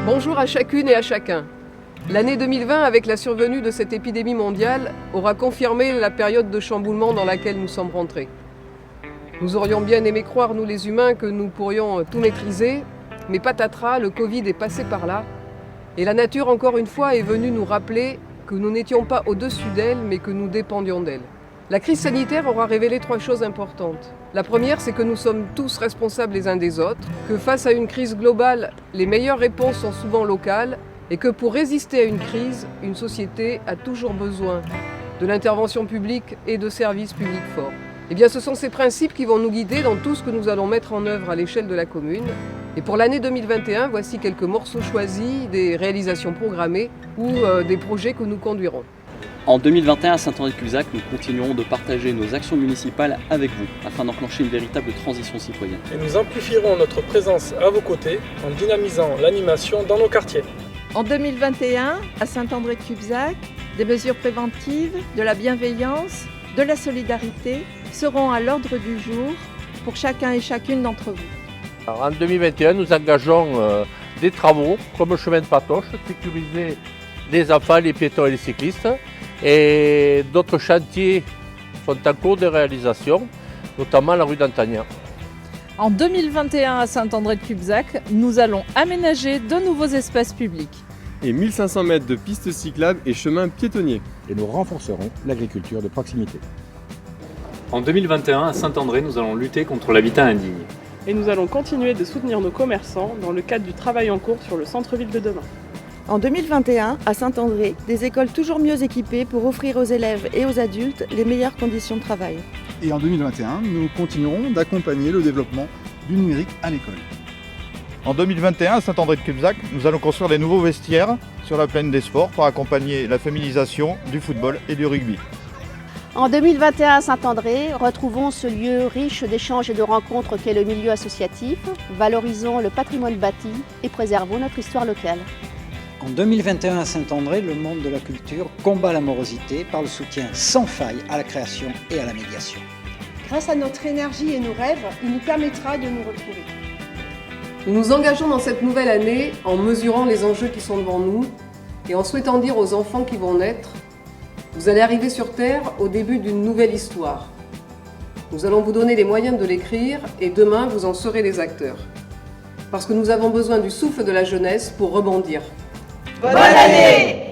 Bonjour à chacune et à chacun. L'année 2020, avec la survenue de cette épidémie mondiale, aura confirmé la période de chamboulement dans laquelle nous sommes rentrés. Nous aurions bien aimé croire, nous les humains, que nous pourrions tout maîtriser, mais patatras, le Covid est passé par là, et la nature, encore une fois, est venue nous rappeler que nous n'étions pas au-dessus d'elle, mais que nous dépendions d'elle. La crise sanitaire aura révélé 3 choses importantes. La première, c'est que nous sommes tous responsables les uns des autres, que face à une crise globale, les meilleures réponses sont souvent locales, et que pour résister à une crise, une société a toujours besoin de l'intervention publique et de services publics forts. Eh bien, ce sont ces principes qui vont nous guider dans tout ce que nous allons mettre en œuvre à l'échelle de la commune. Et pour l'année 2021, voici quelques morceaux choisis, des réalisations programmées ou des projets que nous conduirons. En 2021, à Saint-André-de-Cubzac, nous continuerons de partager nos actions municipales avec vous, afin d'enclencher une véritable transition citoyenne. Et nous amplifierons notre présence à vos côtés en dynamisant l'animation dans nos quartiers. En 2021, à Saint-André-de-Cubzac, des mesures préventives, de la bienveillance, de la solidarité seront à l'ordre du jour pour chacun et chacune d'entre vous. Alors, en 2021, nous engageons des travaux comme le chemin de Patoche, sécuriser les enfants, les piétons et les cyclistes. Et d'autres chantiers sont en cours de réalisation, notamment la rue d'Antagnan. En 2021, à Saint-André-de-Cubzac, nous allons aménager de nouveaux espaces publics. Et 1500 mètres de pistes cyclables et chemins piétonniers. Et nous renforcerons l'agriculture de proximité. En 2021, à Saint-André, nous allons lutter contre l'habitat indigne. Et nous allons continuer de soutenir nos commerçants dans le cadre du travail en cours sur le centre-ville de demain. En 2021, à Saint-André, des écoles toujours mieux équipées pour offrir aux élèves et aux adultes les meilleures conditions de travail. Et en 2021, nous continuerons d'accompagner le développement du numérique à l'école. En 2021, à Saint-André-de-Cubzac, nous allons construire des nouveaux vestiaires sur la plaine des sports pour accompagner la féminisation du football et du rugby. En 2021 à Saint-André, retrouvons ce lieu riche d'échanges et de rencontres qu'est le milieu associatif, valorisons le patrimoine bâti et préservons notre histoire locale. En 2021 à Saint-André, le monde de la culture combat la morosité par le soutien sans faille à la création et à la médiation. Grâce à notre énergie et nos rêves, il nous permettra de nous retrouver. Nous nous engageons dans cette nouvelle année en mesurant les enjeux qui sont devant nous et en souhaitant dire aux enfants qui vont naître: vous allez arriver sur Terre au début d'une nouvelle histoire. Nous allons vous donner les moyens de l'écrire et demain vous en serez les acteurs. Parce que nous avons besoin du souffle de la jeunesse pour rebondir. Bonne année!